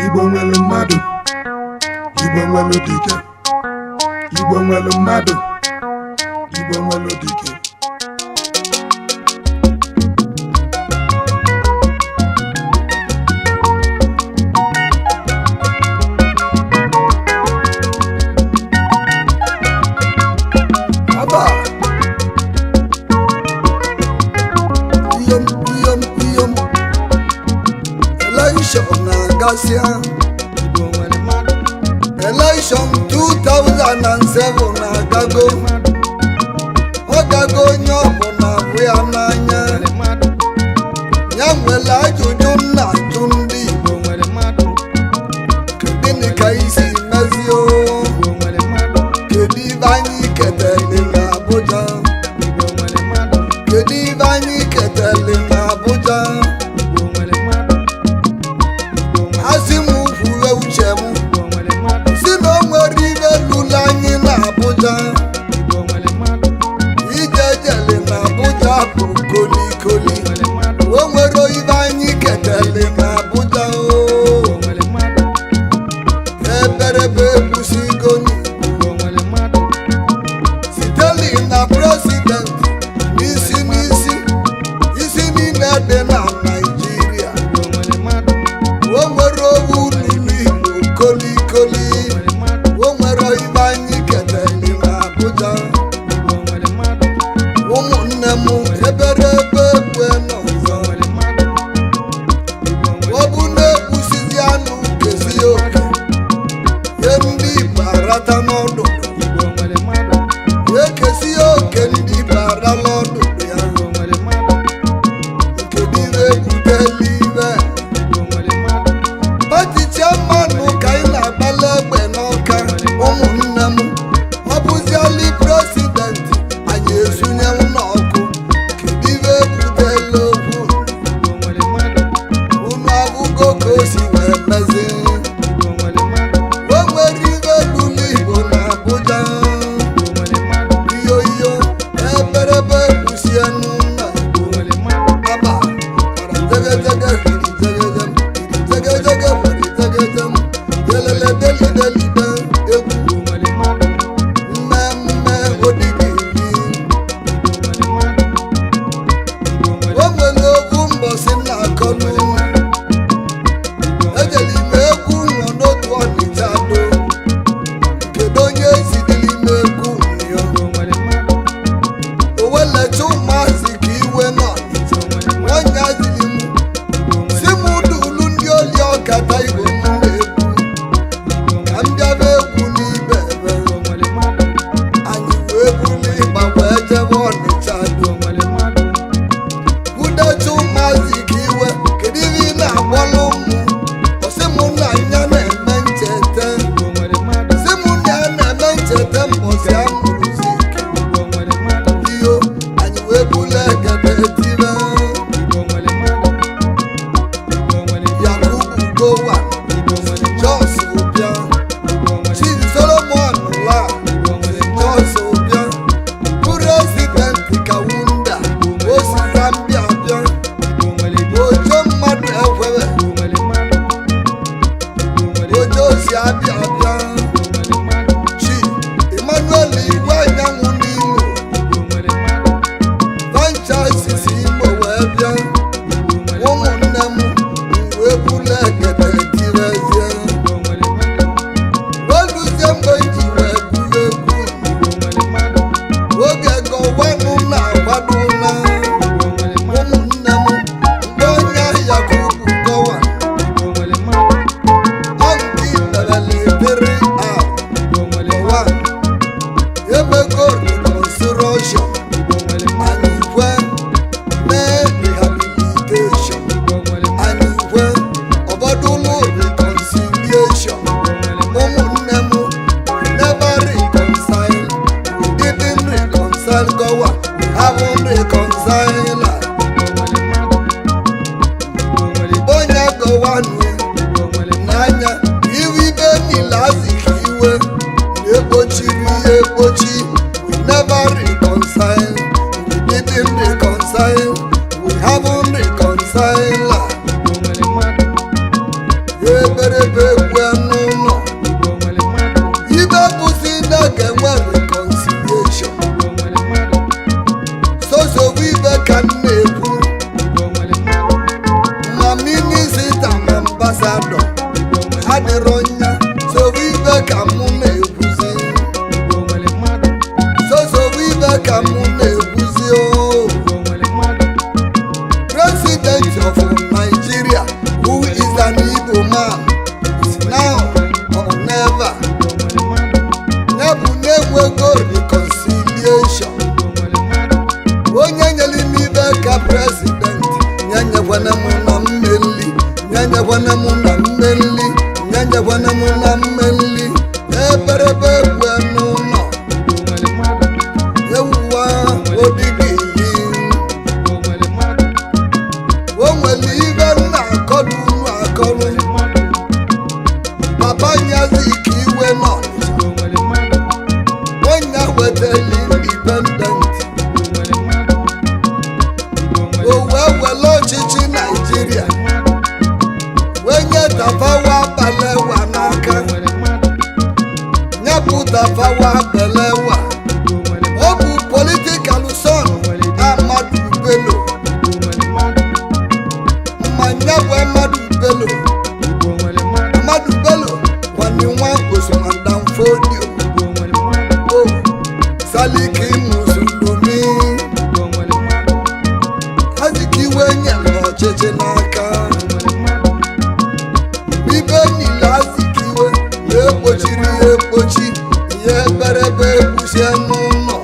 Igbo nwelu mmadụ, Igbo nwelu dike. Igbo nwelu mmadụ, Igbo nwelu dike. Aba iyom election na-agasịa. Election 2007 na-agago. Ọ gago onye ọbụla bụ ya n'anya. Ya nwere ajụjụ nna ajụ ndị Igbo. Gịnị ka isi mezie o? Kedu ibe anyị ketele n'Abuja? Kedu ibe anyị ketele n'Abuja? Asị m kwuwe uche m si na o nwere ibe lụrụ anyị n'Abuja. Ije jele n'Abuja bụ kolikoli. O nwere ibe anyị ketele n'Abuja o. Eberebe ekwusigo siteli na president n'isi niile dị na Naịjirịa. O nwere owu lụrụ Igbo kolikoli. O nwere ibe anyị ketele n'Abuja. Ụmụnne m eberebe ekwe n'ọzọ. Ọ bụ na-ekwusizi anụ kezi oke. Ye ndị Igbo arata n'ọdụ. Ekesi oke ndị Igbo arala ọdụ ya. Nke niile ebutela ibe. Pati chairman ka anyị na-agbala egbe n'Ọka. Ụmụnne m ọ bụziali president anyị esunye n'ọkụ. Kedu ibe ebutela okwu? Unu abụgo ka o si wee mezie. O nwere ibe lụrụ Igbo n'Abuja. Iyo eberebe ekwusie n'ụlọ Igbo. Aba tegedege hiri tegedem, tegedege hiri tegedem, yelele delidelibe egwu mmemme odigiri. O nwere okwu mbọsị na-akọ n'ụlọ. Ejeli m egwu nwọ n'otu Ọnịcha do. Kedu onye ezidili m egwu nyo? O welecha ụmụazị ka iwe n'Ọnịcha. Onye azili m si m dulu ndị oli ọkata Igbo m na-egwu. Ka m bịaba egwu n'ibe ebe. Anyị wee buli ịgba wee jebe Ọnịcha do. Budecha ụmụazị ka iwe. Kedu ihe ị na-agbọlụ ụmụ? Ọsị m na anya na-eme ncheta. Si m na ya na-eme ncheta mbọsị a mụrụ Zik. Iyo anyị wee buli egede tibe. Yakubu Gowa, Jos Obia, Chief Solomon La, Jos Obia, President Kawunda, Osi Zambia Abia, Ojo mmadụ ekwebe, Ojo si Abia Abia, Chief Emmanuel Igwe Anyanwụ n'Imo, Franchise si Imo wee bịa. Ụmụnne m wee bulu egede tirezie. Oluzie mgbe iji wee bulu egwu. Oge gọwanụ na-agbadona. Ụmụnne m mgbe onye Yakubu Gowa ọ nke imerele ebere Gowa emego reconstruction. Anyị kwe mee rehabilitation. Anyị kwe ọbọdụlụ reconciliation. Ụmụnne m never reconcile. We didn't reconcile Gowa. We haven't reconciled. Onye Gowa nụ n'anya iwe ibe niile azịghị iwe na-egbochiri ya egbochi. We never reconcile. We didn't reconcile. We haven't reconciled. eberebe egwu n'ụlọ ibe bụzi na ga-enwe reconciliation sosobu ibe ka m na-ekwu ma minisita na ambasadọ adịrọ nya sobu ibe ka mụ na-ekwuzi sosobu ibe ka mụ na-ekwuzi o President of Nigeria, who is an Igbo man, is now or never. Nebu na-enwego reconciliation. Onye nyere m ibe ka president, nyanyekwana m na mmeli, nyanyekwana m na mmeli, nyanyekwana m na mmeli. Eberebe egwu n'ụlọ, ewuwa odidi. O nwere ibe nna akọrọ unu akọrọ papa nyazi ka iwe nọ onye wetara indipendent o wee were ọchịchị Naijiria wee nye Tafawa Balewa n'aka nyepụ Tafawa Balewa ọ bụ political son Ahmadu Bello nyabwe Ahmadu Bello kwani nwa Usman Fodio Saliki Musulumi Azikiwe nyere ọchịchị n'aka ibe niile Azikiwe na-ekpochiri ya ekpochi ihe eberebe egwusi n'ụlọ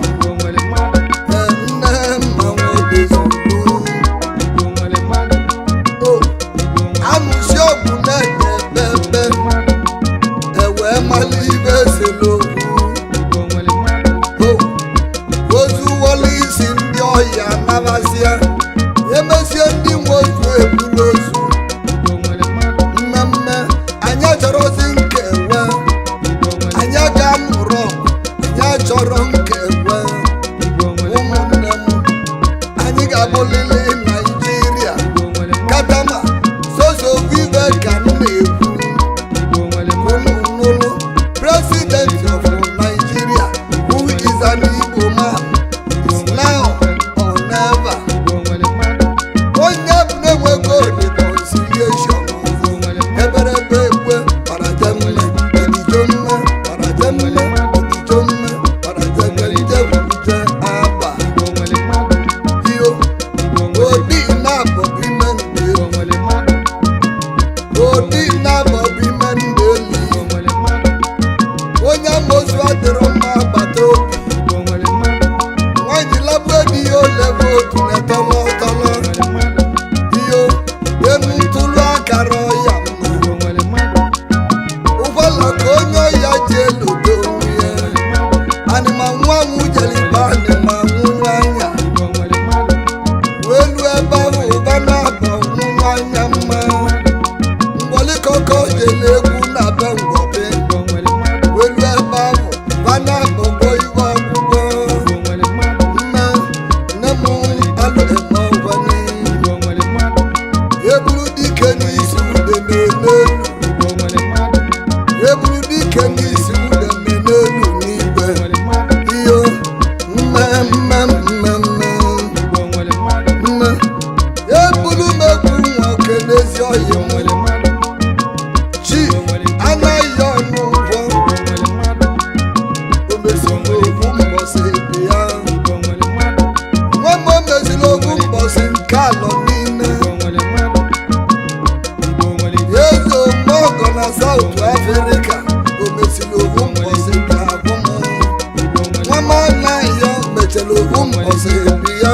amụsi ọgwụ na-ede ebe ewee mali ibe eselokwu ozu wọla isi ndị ọhịa nabasịa emesie ndị nwe ozu ebula ozu mmemme anyị achọrọzi nkewe anyị ga-amụrụ anyị achọrọ nkewe ụmụnne m anyị ga-abụlili Naijiria katama sosovive ka m na-ekwu ụnụnụlụ President of Nigeria, who is an Igbo man, is now or never. Onye bụ na-enwego reconciliation eberebe egwe parademme edijomme parademme edijomme paradegedegwuje aba iyo odi na-abọbi mende odi na-abọbi mende eli onye amosu adịrọ mma agbata obi nwanyị labụ di ya olebe otu na-etọlọ tọlọ iyo enu ntụlụ akara ọya mma ụgbọala ka onye ọya ji elodo onwe ya anịma nwa nwujeliba anịma nwunye anya welu ebe ahụ ụba na-abọ nwunye anya mma mgbolikọkọ jele egwu na be ngwọbe welu ebe ahụ bana gbogbo iwe ọgwụgwọ nne m alụghị m ọgwani eburu dike n'isi ude n'elu eburu dike n'isi ude n'elu n'igwe iyo mme eburu m egwu nwoke n'ezi ọhịa chi anaghị ọnụ ụgwọ o meziri ovu mbọsị ya nwa m o meziri ovu mbọsị nke alọ niile eze omeọgọ na South Africa o meziri ovu mbọsị bịa abụ m nwa m anaghị ya mechara ovu mbọsị ya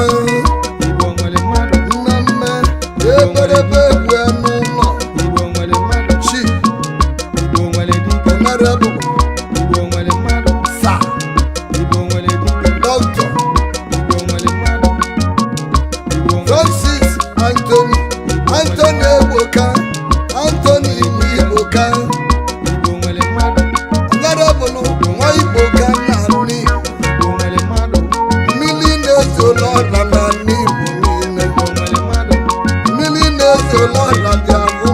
mme eberebe egwu n'ụlọ chi honorable sir doctor Francis Anthony Egboka Anthony Igboka honorable nwa Igboka na nni mmiri na-ezola ọra na nni Igbo niile mmiri na-ezola ọra dị ahụhụ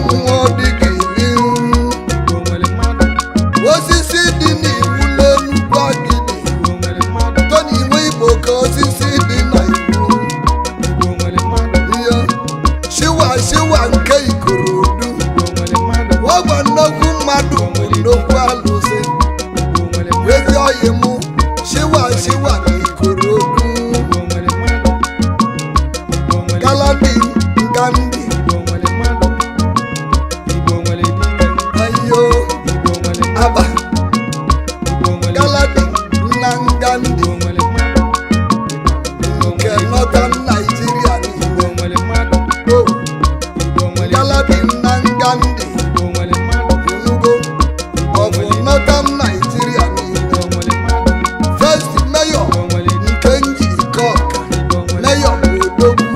mmụọ dịka ili osisi dị n'iwu n'Enugwu Agidi tọna iwe Igbo ka osisi dị na iwu ihe shiwa nke Ikorodu ọgwa nnukwu mmadụ bụ nnukwu alụsị ezi oyi mụ shiwa na Ikorodu Galadi Ngandi ayo aba Galadi na Ngandi nke Northern Nigeria niile Galadi na Ngandi Enugu of Northern Nigeria niile first mayor nke Njikọka mayor Odogwu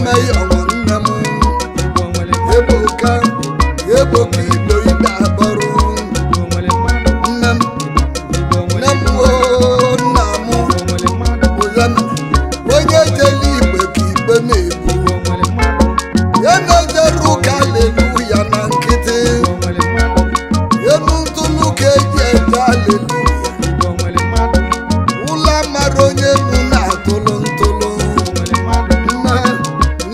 mayor nwanne m Ebuka Ido Ide Abọrụ nne m nna m Uzana onye jeli Igbe ka Igbe na-ebu ya na-ejere ụka aleluya na nkịtị enu ntụlụ ka eji eje aleluya ụlọ mara onye mụ na-atụlụ ntụlụ nne m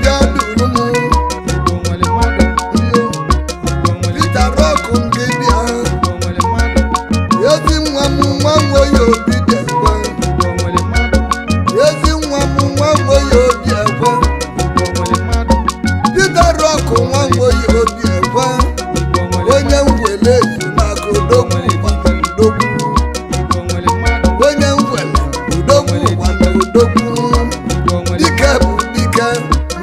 bịa duru m Peter Rock nke bịa ezi nwa m nwa nwoye obi dị ekwe ezi nwa m nwa nwoye obi ekwe Peter Rock nwa nwoye obi ekwe onye ngwele ezu n'aka Odogwu onye ngwele Odogwu gwana Odogwu dike bụ dike na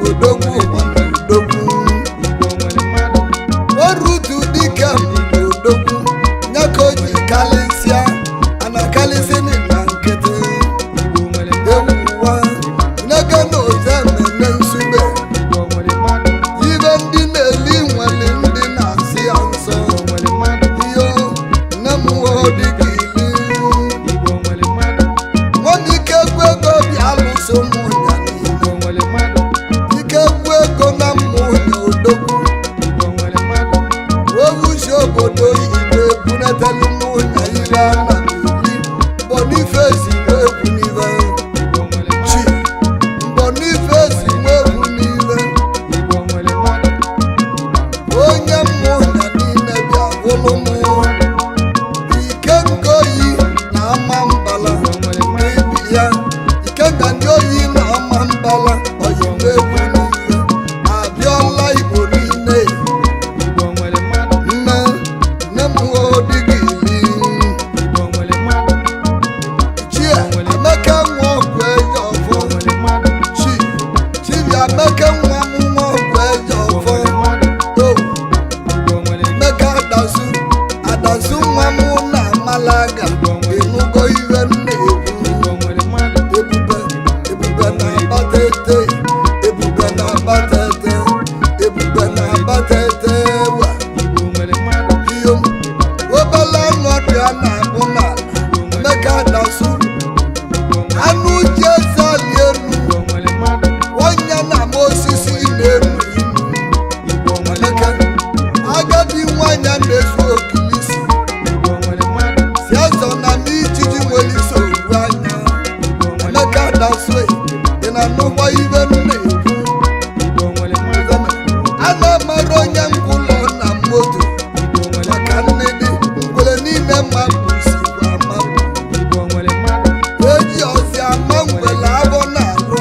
Odogwu gwana Odogwu orutu dike bụ Odogwu nye ka o ji kalịsịa ana kalịsị n'ịla nkịtị ewuwa n'ego na ozemene nsugbe ibe ndị na-eli nwere ndị na-asị ya nsọ iyo nne m dịka ili nwanike egwu ego bịa alụso mụnya niile ike egwu ego na mmụnya Odogwu owuchi obodo Igbo ebunatelu mmụnya ire a na-eli Boniface egwu n'ive chi Boniface egwu n'ive onye mmụnya niile bịa bụlụ m ike nke oyi na ama mbala ibi ya ike ka ndị oyi na ama mbala oyi egwu niile abịala Igbo niile nne m dịka ili chie Emeka nwa ọgwụ eji ọfọ chibia Emeka nwa m nwa ọgwụ eji ọfọ Emeka Adasu nwa m na Amalaga Enugo iwe na-ekwu ebube na-abata ete ebube na-abata ete ebube na-abata ete wa iyo obele ọnọdụ ya na-abụ n'ala Emeka Adasu anụ ji ezali elu onye na-ama osisi na-elu inu Emeka agadi nwanyị na-ezu okilisi si azọ na m ijiji nwere isi owu anya Emeka Adasu dị na nnukwu ibe m na-ekwu a na-amara onye ngwụlọ na moto maka nnedi ngwere niile mmadụ sikwa amapụ eji ọzi ama ngwele abọ na-alụ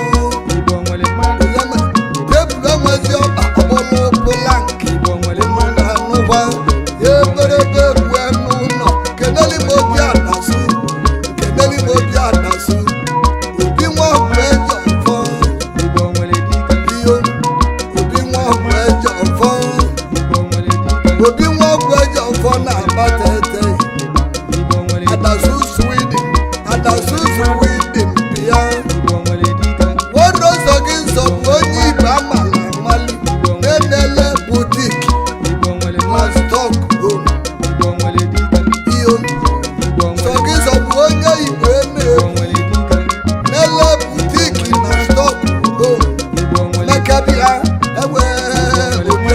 tebụl enwezi ọkpa ọbụla ụpụlanki na-anụkwa ya eberebe egwu n'ụlọ keneli m Obi Adasu Obi nwa ọgwụ eji ọfọ iyo Obi nwa ọgwụ eji ọfọ Obi nwa ọgwụ eji ọfọ na-abata ete Adasu Sweden bịa woro ụzọ gị nsọ bụ onye Igbo amala amali na-enele butik na Stockholm iyo sọ gị nsọ bụ onye Igbo na-ewu nele butik na Stockholm meka bịa ewe Obi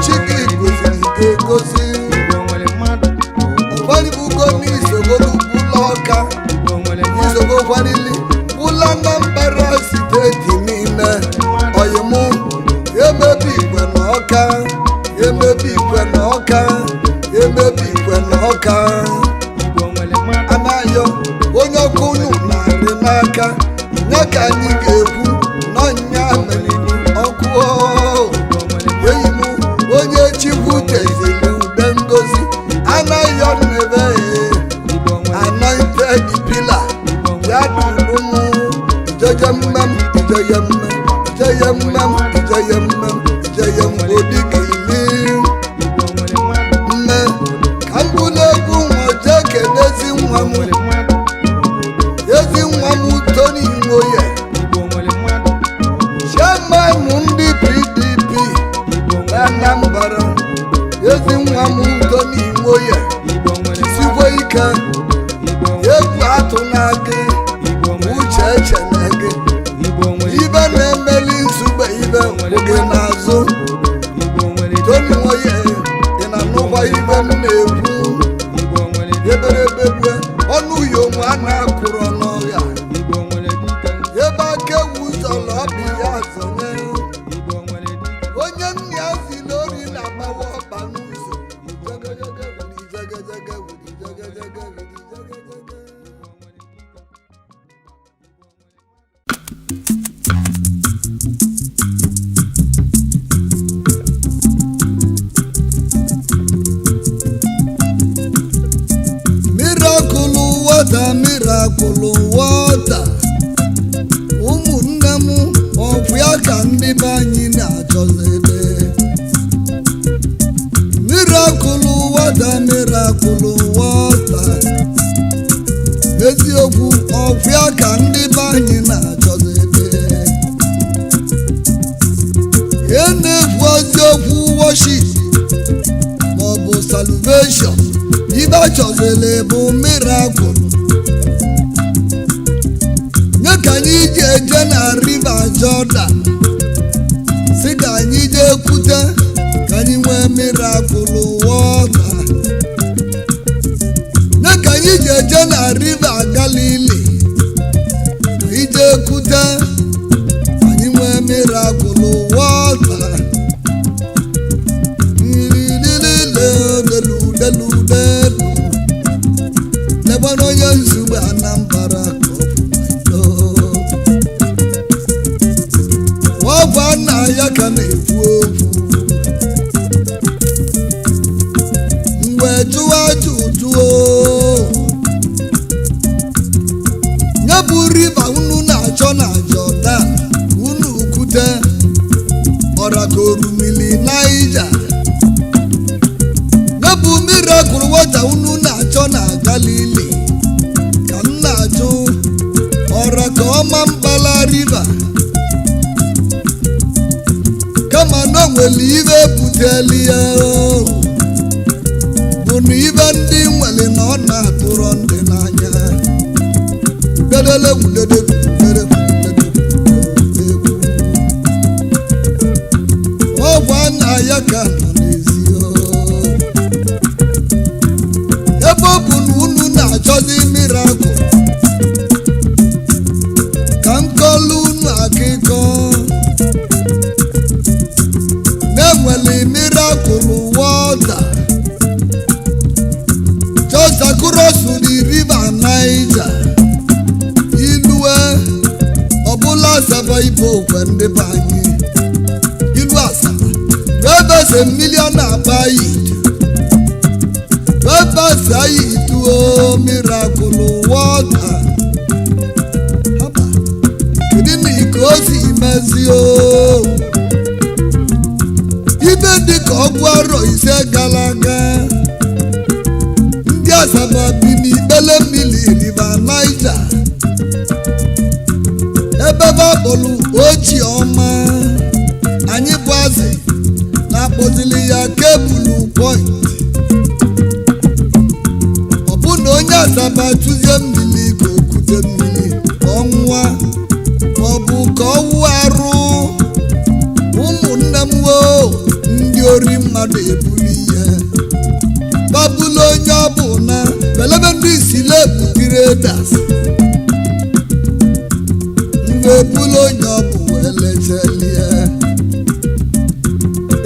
Chiki ngozi ụfọdụ bugo n'isogodo bụla ọka isogo kwarili bụla Anambra steeti niile oyimụ emebi igwe na ọka emebi igwe na ọka emebi igwe na ọka anaghị onye ọkụ unu narị n'aka ya ka anyị ga-ekwu n'ọnya meriri ọkụ enyi m onye chikwu tezili ude ngozi anaghị ọnebe anointed pillar ya dụrụ m ijeye mmem ijeye mmem ijeye mmem ijeye mmem ijeye mgbodika ili mme ka m bụrụ egwu nwoje kenezi nwa m ezi nwa m Tony Nwoye chairman ndị PDP Anambra ezi nwa m Tony Nwoye sikwa ike egwu atụ na gị uche eche na gị ibe na-emeli nsogbe ibe oge n'azụ Tony Nwoye dị na n'ụwa ibe m na-ekwu eberebegwe ọnụ uyomu a na-akụrụ n'ọhịa ebe aka ewu ụzọla ọbụ ya zonye onye nna ya si n'ori na-agbawa ọba n'ụzọ miracle water ụmụnne m ọfụ ya ka ndị be anyị na-achọzebe miracle water eziokwu ọfụ ya ka ndị be anyị na-achọzebe ihe na-efu eziokwu worship maọbụ salvation ibe achọzele bụ miracle nye ka anyị ji eje na river Jordan si ka anyị jee kwute ka anyị nwee miracle water nye ka anyị ji eje na river Galilee ije kwute ka anyị nwee miracle water nebana onye nzugbe Anambra ọbụ nna ya ka na-ekwu okwu mgbe jụwa ajụjụ nye bụ riva unu na-achọ na Jordan unu kwute ọra ka orumili Niger nye bụ miracle water unu na-achọ na Galilee ka m na-ajụ ọra ka ọma mbala riva kama na nwere ibe buteli ya bụ na ibe ndị nwere na ọ na-atụrụ ndị n'anya ọgwa nna ya ka nọ n'ezi ebe ọ bụ na unu na-achọzi miracle ka m kọlụ unu akụkọ na-enwere miracle water just across the river Niger ilue ọbụla Asaba ibe okwe ndị be anyị ilu Asaba ebe se million na-agba it ebe se ituo miracle water kedu na ike o si mezi ibe dịka ọgwụ arọ ise gara aga ndị Asaba bi n'ikpele mmiri river Niger ebe babụlụ ochie ọma anyị bụ azị na-akpọzili ya kebụlụ point ọ bụ na onye Asaba tụzie mmiri ka okwute mmiri ọnwa maọbụ ka ọwụ arụ ụmụnne m ndị ori mmadụ ebuli ihe welebe ndị isile traders mgbe bụlụ onye ọ bụ welechelie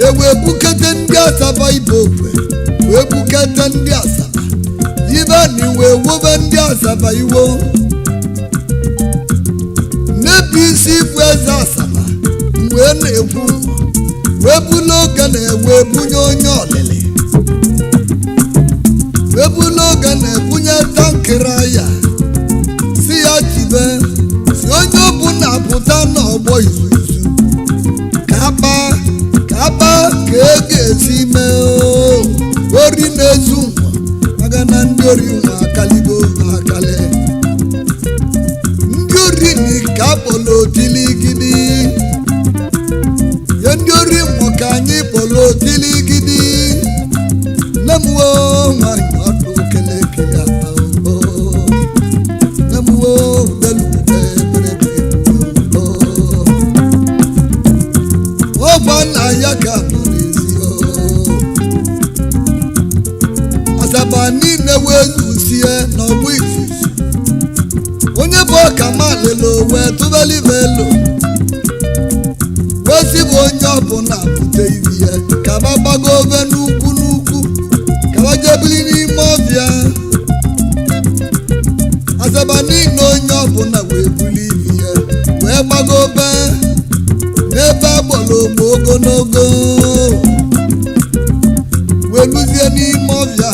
ewe bukete ndị Asaba ibe okwe wee bukete ndị Asaba ibe na iwe wobe ndị Asaba iwo n'ebe isi bụ eze Asaba mgbe na-ekwu wee bụlụ oge na-ewe bunye onye ọlịlị wee bụlụ oge na-ebunye tankịrị ya si ya jibe si onye ọbụla pụta n'ọgbọ izuzu ka aba ka e ga-esi mee ori na-ezu nwa maka na ndị ori nwa akaligo akali ndị ori ni ka akpọrọ otiligidi ya ndị ori nwa ka anyị kpọrọ otiligidi nemuwo nwanyị ọdụ kelekele atọ nemuwo belute ọgba nna ya ka Asaba niile wee zuzie n'ọgbụ izuzu onye bụ ọkamalelo wee tụbelivelo wesi bụ onye ọbụla bute iri ya ka ba gbago obe n'ukwu ka ba jebili n'ime ọbịa Asaba niile onye ọbụla wee buli iri ya wee gbago obe n'ebe agbọrọ ogbo ogologo wee luzie n'ime ọbịa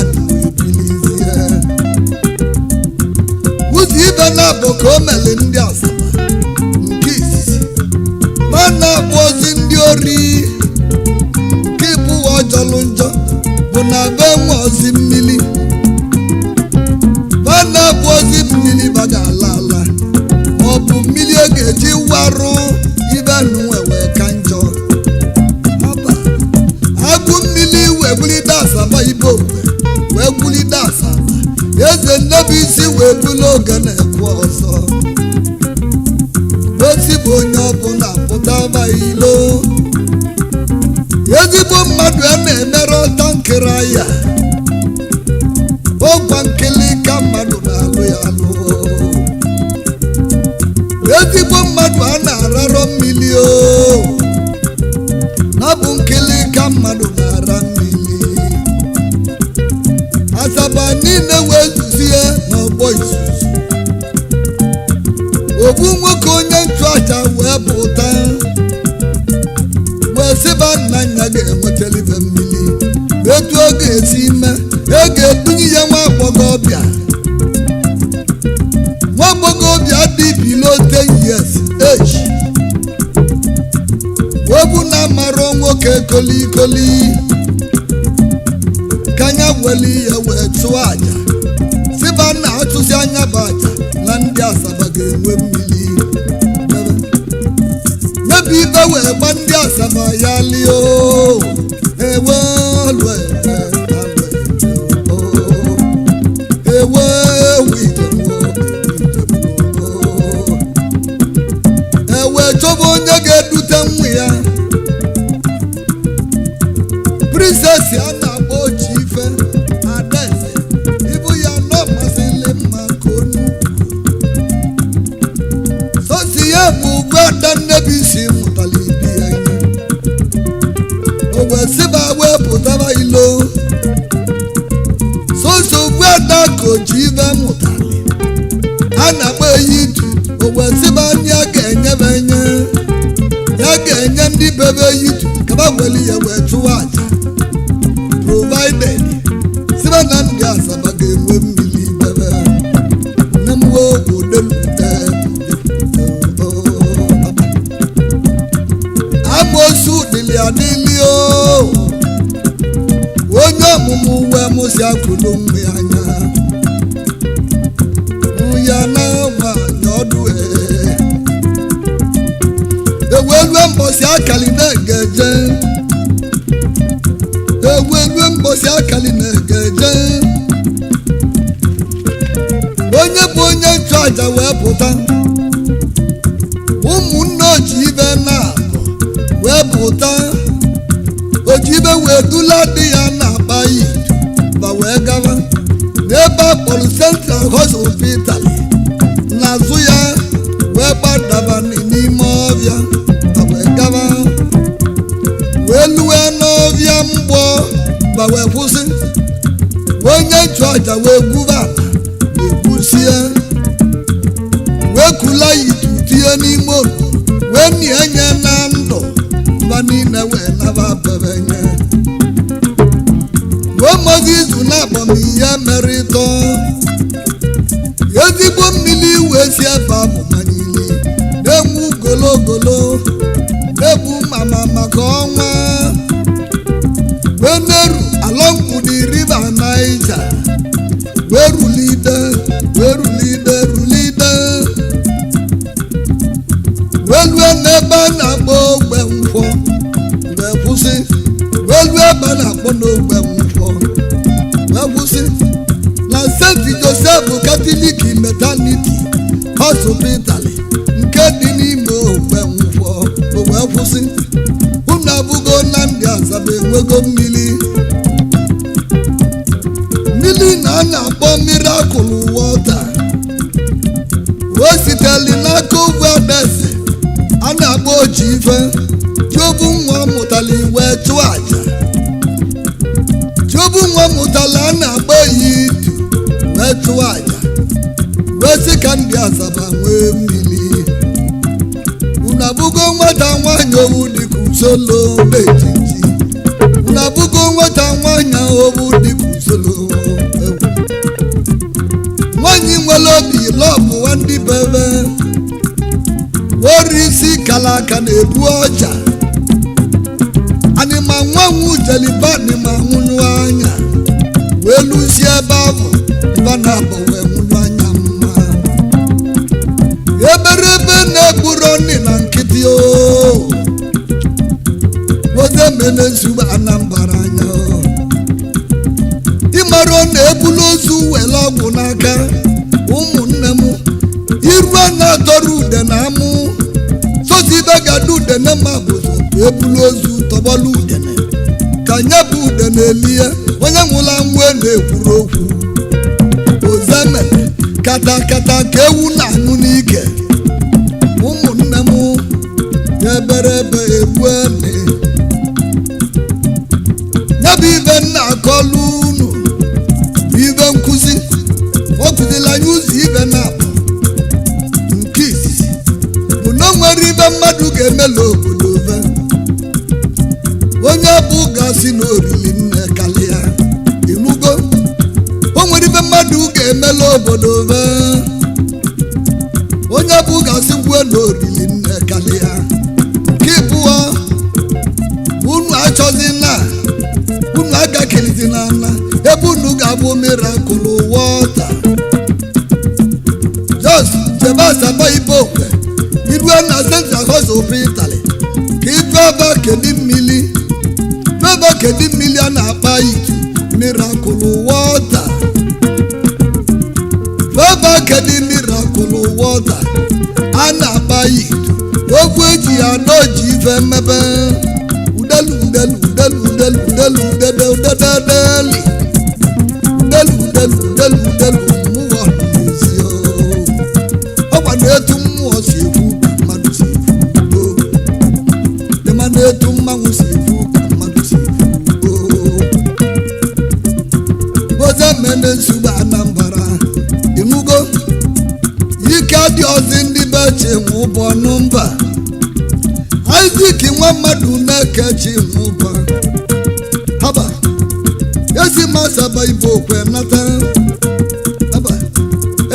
ibe na-abụ ka o mere ndị Asaba nke izizi ma na-abụ ozi ndị ori nke ịbụwa ọjọlụ njọ bụ na be nwe ozi mmiri ma na-abụ ozi mmiri baga ala ala ma ọ bụ mmiri a ga-eji warụ ibe nwewe ka njọ agụ mmiri wee bulite Asaba ibe okwe wee bulite Asaba eze Nnebuisi wee bulu oge na-ekwu ọzọ osi bụ onye ọbụla pụtaba ilo ezigbo mmadụ a na-emere tankịrị ya ọgwa nkili ka mmadụ na-alụ ya alụ ezigbo mmadụ a na-ararọ mmiri na bụ nkili ka mmadụ na-ara mmiri Asaba niile wee zuzie n'ọgbọ izuzu ogbu nwoke onye nchụaja wee pụta wee sịba nna ya ga-enwetalibe mmiri etu ọ ga-esi ime ga-ebunye ya nwa agbọghọbịa dị below 10 years age wee bụ na amarọ nwoke kolikoli kanya weli ya wee chụọ aja siba na atụzi anya bụ aja na ndị Asaba ga-enwe mmiri nyebe ibe wee gba ndị Asaba ya lio ewe olwe chọba onye ga-edute nwa ya princess a na-agba ochi ife adaeze ibu ya nọ masịrị mma nke onu sosi ya bụ ugwuada Nnebuisi mụtara ibi ya o wee sịba wee pụtara ilo sosi ugwuada ka oji ife mụtara a na-agba eyi itu o wee sịba ya ga-enyebe ya ga-enye ndị bebe yitu kaba weli ya wee chụwa aja provided sịba na ndị Asaba ga-enwe mmiri bebe nne m odelute amosu dịlị adịlị onye ọmụmụ wee mụsị akụlụ mgbe anya ya na nwanyị ọdụ ewelue mbosi akali na-egeje ewelue mbosi akali na-egeje onye bụ onye nchụaja wee pụta ụmụnne ojibe na-abụ wee pụta ojibe wee dula dị ya na-akpa itu ba wee gaba n'ebe akpọrọ Central Hospital n'azụ ya wee gbadaba n'ime ọbịa wee gaba wee luwe n'ọbịa mgbọ ba wee kwụsị onye nchụaja wee gwuba wee gwusie wee kula yitu tie n'ime otu wee nie nye na ndụ mba niile wee naba bebenye omozi izu na-agbamihe merịtọ ezigbo mmiri wee si ebe amụmanyili na-enwu gologolo na-egbu mama maka ọnwa wee neru alọngwudi river Niger wee rulide wee lue n'ebe a na-akpọ ogbe nkwọ wee kwụsị wee lue ebe a na-akpọ n'ogbe nkwọ wee kwụsị na St. Joseph Catholic Maternity Hospital nke dị n'ime ogbe nkwọ wee kwụsị unu abụgo Nnamdi Azaba enwego mmiri na a na-akpọ Miracle Water wee siteli n'aka ugwu Adaeze a na-akpọ Oji Ife Chiobu nwa mụtara wee chụọ aja Chiobu nwa mụtara a na-akpọ Yitu wee chụọ aja wee sị ka Nnamdi Azaba nwee mmiri unu abụgo nwata nwaanyị owu dịka usoro ejiji unu abụgo nwata nwaanyị owu dịka usoro nwaanyị nwere obi lọbụ ndị bebe wori isi kala aka na-ebu ọja anịma nwanwu jeliba anịma nwụnụ anya wee lụsi ebe ahụ mba na-abụ wee nwụnụ anya mma eberebe na-egburo nri na nkịtị oze mene nsogbu Anambra anya ịmara na-ebulu ozu were ọgwụ n'aka ụmụnne m iru a na-atọrọ ude na amụ sozibe gada udene ma bụzọ ebulu ozu tọbọlụ udene ka nye bụ udene elie onye nwụla nwe na-ekwuru okwu ozemene katakata ka ewu na-aṅụ n'ike ụmụnne m eberebe egbuene ya bụ ibe nna akọlụ unu ibe nkụzi ọ kụzila anyị ụzọ ibe na-abụ nke izizi bụ na o nwere ibe mmadụ ga-emela obodo ve onye bụ gasị na orili nne kalịa inugo o nwere ibe mmadụ ga-emela obodo ve onye bụ gasị gwuo na orili nne kalịa nke ịbụọ unu achọzi na unu agakelizi n'ala ebe unu ga-abụ Miracle Water just jebe Asaba ibe okwe irue na Central Hospital ka ife ebe kedi mmiri a na-akpa Itu Miracle Water ebe kedi Miracle Water a na-akpa Itu okwu eji ya n'Oji Ife mmebe udelu mmụọ n'ezi ọgwa na-etu mmụọ si ekwu ka mmadụ si ekwu dịma na-etu mmanwụ si ekwu ka mmadụ si ekwu oze mene nsogbu Anambra ịnụgo ike dị ọzi ndị be chi nwụbọ n'mba Isaac nwa mmadụ na-ekechi nwụba haba esi Asaba ibe okwe nata haba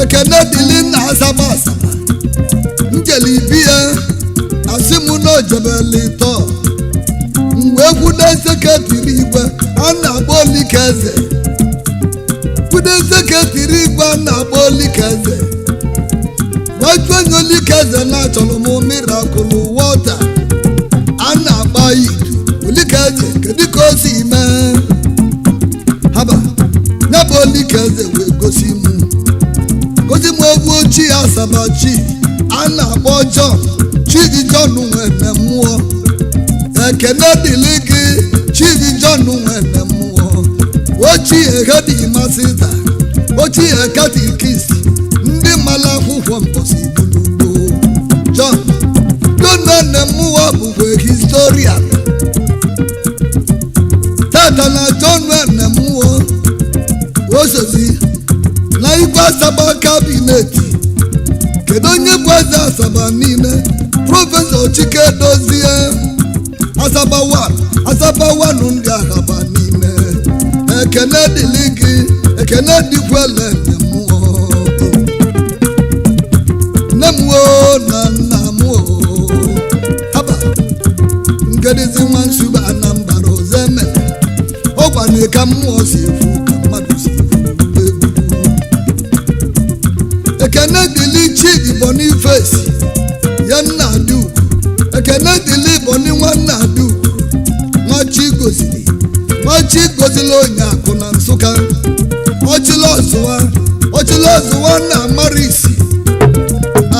ekene dịli na Asaba njeli biya asị mụ na ojebeli tọ mgbe kwude seketiri igwe a na-agba Olikeze kwude seketiri igwe a na-agba Olikeze gwajuo onye Olikeze na-achọrọ m Miracle Water a na-agba Itu Olikeze kedu ka o si mee haba ya bụ Olikeze wee gosi m ogwu ochie Asaba chi a na-akpọ John Chief John nwere mmụọ ekene dịlị gị Chief John nwere mmụọ ochie Hedi Masita ochie katikist ndị mala akwụkwọ mposi bulugbo John nne mmụọ bụkwa historian tata na John nne mmụọ osozi na igwe Asaba kabinet kedu onye bụ eze Asaba niile prọfesọ Chike Dozie Asaba 1 ndị Asaba niile ekene dịlị gị ekene dịkwele nne mmụọ na nna mmụọ haba ngedizi nwa nsugbe Anambra ozeme ọgwana ka mmụọ si efu ka mmadụ si efu ekene dịlị Chidi Boniface ya nna Adaugo ekene dịlị Boni nwanna Adaugo nwachi gozili onye akụ na Nsụka ọchịla ọzụwa na Marisi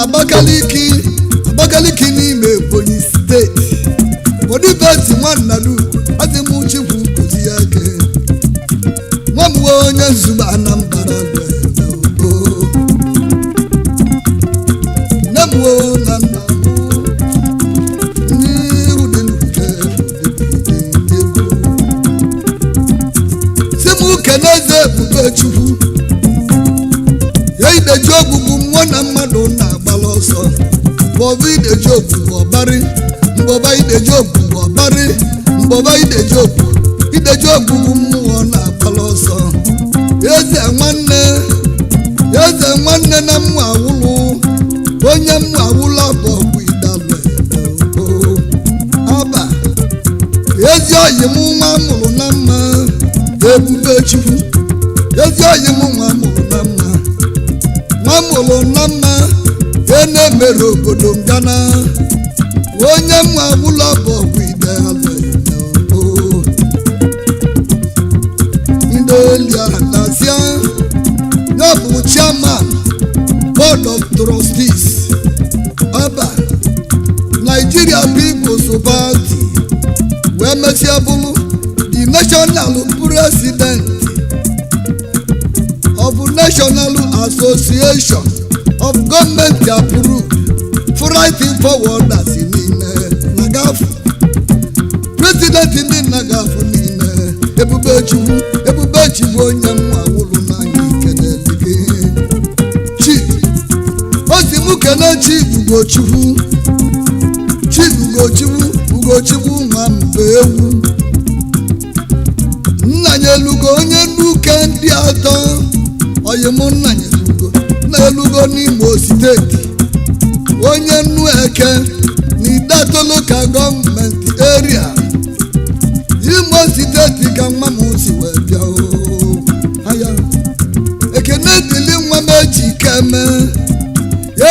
Abakaliki n'ime Ebonyi steeti Boniface nwanna Adaugo adịmụchikwu gozi ya ke nwa m onye nzube Anambra na nna n'iru dị n'uke si m keneze Ebubechukwu ya ideji ogbugbu mmụọ na mmadụ na-agbala ọsọ mbọba ideji ogbugbu ọbarị mbọba ideji ogbugbu ọbarị mbọba ideji ogbugbu mmụọ na-agbala ọsọ eze nwanne na mmụ awụlụ onye mmụ awụlụ abụ ọgwụ idalụ aba ezi oyi m nwa mụrụ na mma Ebubechukwu ezi oyi m nwa mụrụ na mma na-emere obodo ngana onye mmụ awụlụ abụ ọgwụ idalụ ndị Elianasia ya bụ chairman Board of Trustees Aba Nigeria People's Party wee mesịa bụrụ the National President of National Association of Government Approved Fighting Forwarders niile nagafu President ndị nagafu niile Ebubechukwu onye mmụ awụlụ n'anya ikenelike Osimukene Ugochukwu nwa mbe ewu Nnanyelugo onye nnuke ndị atọ oyim Nnanyelugo n'Imo steeti onye nnu eke n'Idato local government area Imo steeti ka nwa m si wee bịa aya ekene dịlị nwa m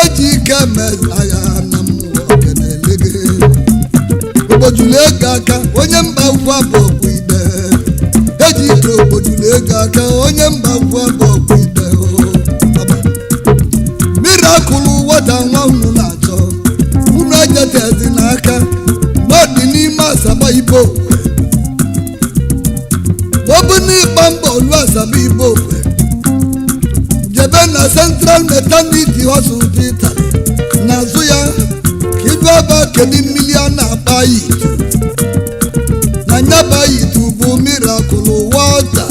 eji ikeme agha na mmụọ kenelege ogbojulu ego aka onye mba ugwu abụ ọgwụ ide eji ike ogbojulu ego aka onye mba ugwu abụ ọgwụ ide mirakụlụ wata nwa unu na-achọ unu ejetezi n'aka n'ọdị n'ime Asaba Igbo obu n'ịgba mbọ olu Asaba Igbo jebe na Central Maternity Hospital n'azụ ya ka ibu aba kedu mmiri a na-akpa yitu na nyaba yitu bụ Miracle Water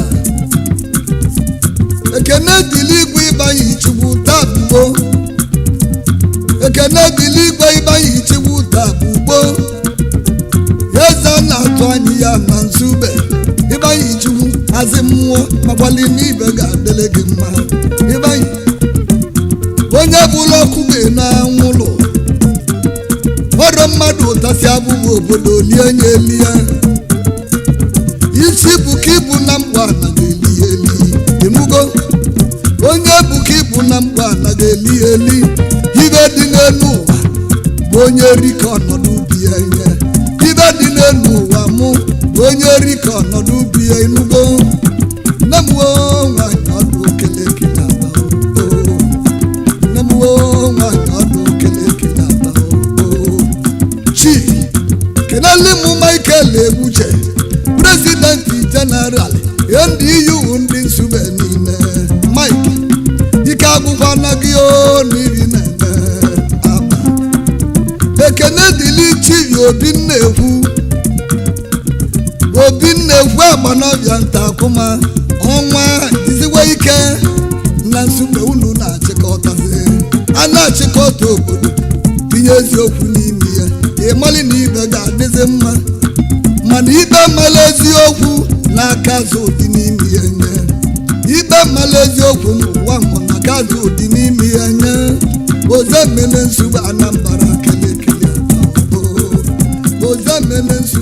ekene dịlị igwe ịbanye Chukwu tabugbo ekene dịlị igwe ịbanye Chukwu tabugbo eze na-atụ anyị ya na Nsugbe ịbanye Chukwu azị mmụọ magbali n'ibe ga-adịle gị mma ịbanye onye bụrụ ọkụ na-anwụlụ ọrụ mmadụ ụtasị abụghị obodo lie nye eli ya isi bụ ka ibu na mkpa anaghị eli ịmụgo onye bụ ka ibu na mkpa anaghị eli ibe dị n'elu ụwa bụ onye rike ọnọdụ ubi ya nye ibe dị n'elu ụwa mụ bụ onye rike ọnọdụ ubi ya ịmụgo nne m nwanyị ọdụ okele kina Chief kenali mụ Michael Egbuche President General NDU ndị Nsugbe niile Mike n'ibi na-eme aba ekene dịli chivi obi nnekwu agbanọbịa ntakụma ọnwa izigwe ike na nsogbu unu na-achịkọtazi a na-achịkọta obodo tinye eziokwu n'ime ya ịmali na ibe ga-adịzi mma mana ibe mala eziokwu n'aka azụ dị n'ime ya nye ibe mala eziokwu n'ụwa mụ na aka azụ dị n'ime ya nye oze mmele nsogbu Anambra kelekele oze mmele nsogbu